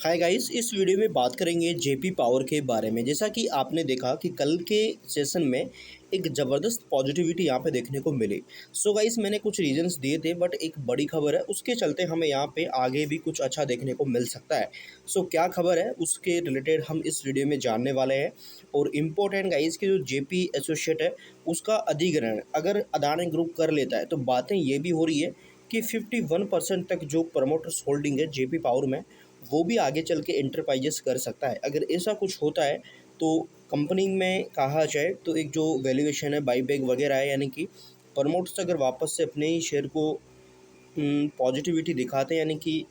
Hi guys, इस video में बात करेंगे जेपी पावर के बारे में। जैसा कि आपने देखा कि कल के सेशन में एक ज़बरदस्त पॉजिटिविटी यहाँ पे देखने को मिली। सो गाइस, मैंने कुछ रीजंस दिए थे, बट एक बड़ी खबर है, उसके चलते हमें यहाँ पे आगे भी कुछ अच्छा देखने को मिल सकता है। सो क्या खबर है उसके रिलेटेड हम इस वीडियो में जानने वाले हैं। और इम्पोर्टेंट गाइस कि जो जेपी एसोसिएट है उसका अधिग्रहण अगर अदानी ग्रुप कर लेता है तो बातें ये भी हो रही है कि 51% तक जो प्रमोटर्स होल्डिंग है जेपी पावर में वो भी आगे चल के इंटरप्राइजेस कर सकता है। अगर ऐसा कुछ होता है तो कंपनी में कहा जाए तो एक जो वैल्यूएशन है बाईबैक वगैरह है, यानी कि प्रमोटर्स अगर वापस से अपने ही शेयर को पॉजिटिविटी दिखाते हैं, यानी कि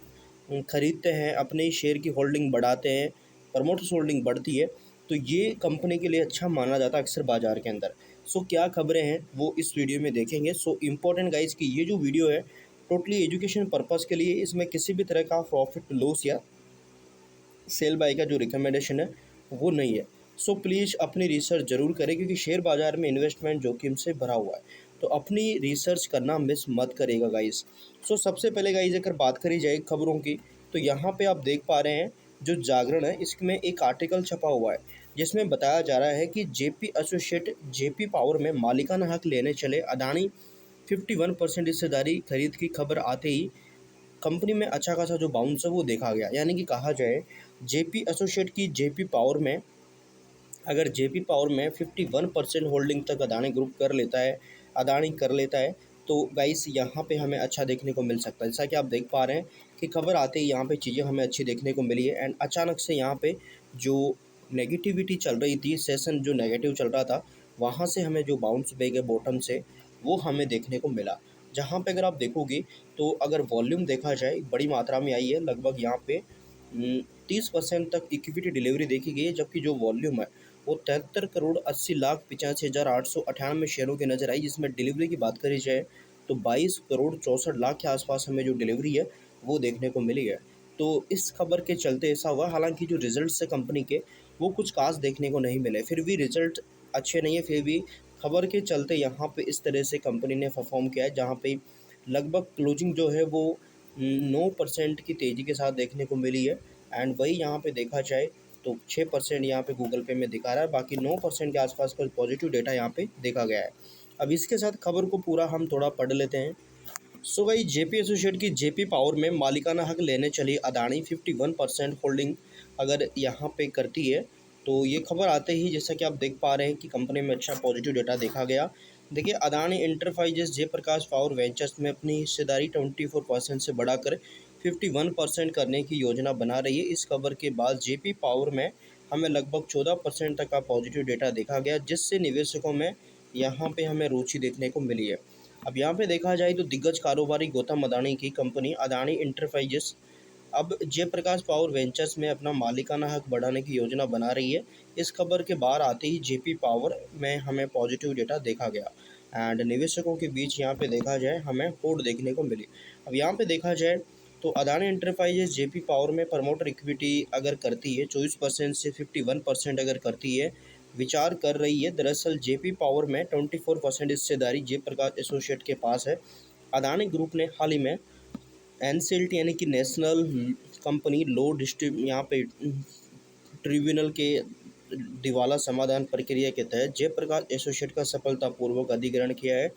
खरीदते हैं, अपने ही शेयर की होल्डिंग बढ़ाते हैं, प्रमोटर्स होल्डिंग बढ़ती है, तो ये कंपनी के लिए अच्छा माना जाता है अक्सर बाज़ार के अंदर। सो क्या खबरें हैं वो इस वीडियो में देखेंगे। सो इम्पोर्टेंट गाइस कि ये जो वीडियो है टोटली एजुकेशन पर्पज़ के लिए, इसमें किसी भी तरह का प्रॉफिट लॉस या सेल बाय का जो रिकमेंडेशन है वो नहीं है। सो प्लीज़ अपनी रिसर्च ज़रूर करें, क्योंकि शेयर बाज़ार में इन्वेस्टमेंट जोखिम से भरा हुआ है। तो अपनी रिसर्च करना मिस मत करेगा गाइस। सो सबसे पहले गाइस अगर बात करी जाए खबरों की, तो यहाँ पे आप देख पा रहे हैं जो जागरण है इसमें एक आर्टिकल छपा हुआ है जिसमें बताया जा रहा है कि जेपी एसोसिएट जेपी पावर में मालिकाना हक लेने चले अदानी 51% हिस्सेदारी खरीद की खबर आते ही कंपनी में अच्छा खासा जो बाउंस है वो देखा गया। यानी कि कहा जाए जेपी एसोसिएट की जेपी पावर में, अगर जेपी पावर में 51% होल्डिंग तक अदानी ग्रुप कर लेता है, अदानी कर लेता है, तो गाइस यहाँ पे हमें अच्छा देखने को मिल सकता है। जैसा कि आप देख पा रहे हैं कि खबर आते ही यहाँ पे चीज़ें हमें अच्छी देखने को मिली है। एंड अचानक से यहाँ पे जो नेगेटिविटी चल रही थी, सेशन जो नेगेटिव चल रहा था, वहाँ से हमें जो बाउंस बैक है बॉटम से वो हमें देखने को मिला। जहाँ पे अगर आप देखोगे तो अगर वॉल्यूम देखा जाए बड़ी मात्रा में आई है, लगभग यहाँ पे 30% तक इक्विटी डिलीवरी देखी गई है, जबकि जो वॉल्यूम है वो 73,80,85,898 शेयरों की नज़र आई, जिसमें डिलीवरी की बात करी जाए तो 22,64,00,000 के आसपास हमें जो डिलीवरी है वो देखने को मिली है। तो इस खबर के चलते ऐसा हुआ, हालांकि जो रिजल्ट्स है कंपनी के वो कुछ खास देखने को नहीं मिले, फिर भी रिजल्ट अच्छे नहीं है, फिर भी खबर के चलते यहाँ पे इस तरह से कंपनी ने परफॉर्म किया है, जहाँ पे लगभग क्लोजिंग जो है वो 9% की तेज़ी के साथ देखने को मिली है। एंड वही यहाँ पे देखा जाए तो 6% यहाँ पे गूगल पे में दिखा रहा है, बाकी 9% के आसपास का पॉजिटिव डेटा यहाँ पे देखा गया है। अब इसके साथ खबर को पूरा हम थोड़ा पढ़ लेते हैं। सो भाई, जेपी एसोसिएट की जेपी पावर में मालिकाना हक लेने चली अदानी 51% होल्डिंग अगर यहाँ पे करती है, तो ये खबर आते ही जैसा कि आप देख पा रहे हैं कि कंपनी में अच्छा पॉजिटिव डेटा देखा गया। देखिए, Adani enterprises Jaiprakash power ventures में अपनी हिस्सेदारी 24% से बढ़ाकर 51% करने की योजना बना रही है। इस खबर के बाद जेपी पावर में हमें लगभग 14% तक का पॉजिटिव डेटा देखा गया, जिससे निवेशकों में यहाँ पे हमें रुचि देखने को मिली है। अब यहाँ पे देखा जाए तो दिग्गज कारोबारी गौतम अदानी की कंपनी अदानी एंटरप्राइजेस अब जयप्रकाश पावर वेंचर्स में अपना मालिकाना हक बढ़ाने की योजना बना रही है। इस खबर के बाहर आते ही जेपी पावर में हमें पॉजिटिव डेटा देखा गया एंड निवेशकों के बीच यहाँ पे देखा जाए हमें होड़ देखने को मिली। अब यहाँ पे देखा जाए तो अदानी एंटरप्राइजेस जेपी पावर में प्रमोटर इक्विटी अगर करती है 24% से 51% अगर करती है, विचार कर रही है। दरअसल जेपी पावर में 24% हिस्सेदारी जयप्रकाश एसोसिएट के पास है। अदानी ग्रुप ने हाल ही में एनसीएलटी यानी कि नेशनल कंपनी लॉ डिस्ट्रिब यहाँ पे ट्रिब्यूनल के दिवाला समाधान प्रक्रिया के तहत जयप्रकाश एसोसिएट का सफलतापूर्वक अधिग्रहण किया है।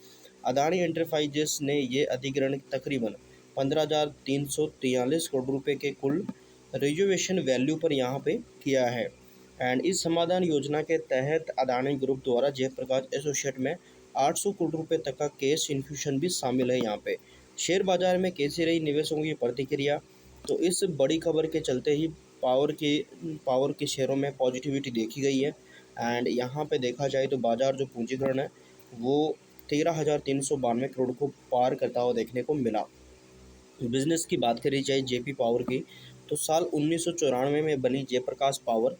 अदानी एंटरप्राइजेस ने ये अधिग्रहण तकरीबन 15,343 करोड़ रुपए के कुल रिजर्वेशन वैल्यू पर यहाँ पे किया है। एंड इस समाधान योजना के तहत अदानी ग्रुप द्वारा जयप्रकाश एसोसिएट में 800 करोड़ रुपए तक का कैश इन्फ्यूशन भी शामिल है। यहाँ पे शेयर बाजार में कैसी रही निवेशकों की प्रतिक्रिया, तो इस बड़ी खबर के चलते ही पावर के शेयरों में पॉजिटिविटी देखी गई है। एंड यहाँ पे देखा जाए तो बाजार जो पूंजीकरण है वो 13,392 करोड़ को पार करता हुआ देखने को मिला। बिजनेस की बात करी जाए जेपी पावर की, तो साल 1994 में बनी जयप्रकाश पावर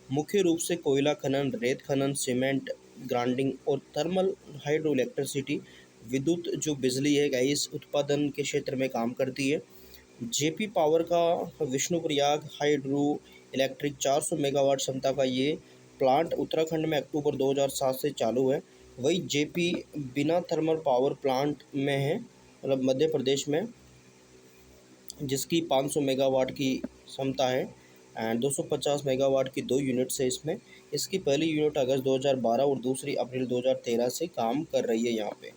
मुख्य रूप से कोयला खनन, रेत खनन, सीमेंट ग्राइंडिंग और थर्मल हाइड्रो इलेक्ट्रिसिटी विद्युत जो बिजली है गैस उत्पादन के क्षेत्र में काम करती है। जेपी पावर का विष्णुप्रयाग हाइड्रो इलेक्ट्रिक 400 मेगावाट क्षमता का ये प्लांट उत्तराखंड में अक्टूबर 2007 से चालू है। वही जेपी बिना थर्मल पावर प्लांट में है, मतलब मध्य प्रदेश में, जिसकी 500 मेगावाट की क्षमता है। एंड 250 मेगावाट की 2 यूनिट्स है इसमें। इसकी पहली यूनिट अगस्त 2012 और दूसरी अप्रैल 2013 से काम कर रही है यहाँ पे।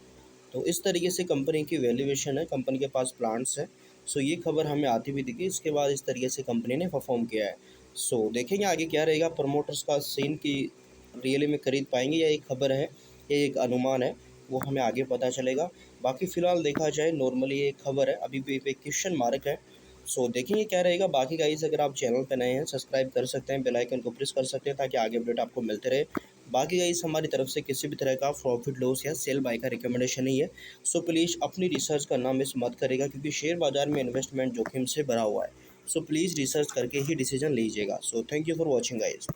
तो इस तरीके से कंपनी की वैल्यूएशन है, कंपनी के पास प्लांट्स है। सो ये खबर हमें आती भी दिखी, इसके बाद इस तरीके से कंपनी ने परफॉर्म किया है। सो देखेंगे आगे क्या रहेगा, प्रमोटर्स का सीन की रियली में खरीद पाएंगे या एक खबर है, ये एक अनुमान है, वो हमें आगे पता चलेगा। बाकी फ़िलहाल देखा जाए नॉर्मली ये खबर है, अभी भी एक क्वेश्चन मार्क है। सो देखेंगे क्या रहेगा। बाकी गाइस अगर आप चैनल पर नए हैं सब्सक्राइब कर सकते हैं, बेल आइकन को प्रेस कर सकते हैं ताकि आगे अपडेट आपको मिलते रहे। बाकी गाइस हमारी तरफ से किसी भी तरह का प्रॉफिट लॉस या सेल बाय का रिकमेंडेशन नहीं है। सो प्लीज़ अपनी रिसर्च करना मिस मत करेगा, क्योंकि शेयर बाजार में इन्वेस्टमेंट जोखिम से भरा हुआ है। सो प्लीज़ रिसर्च करके ही डिसीजन लीजिएगा। So thank you for watching guys.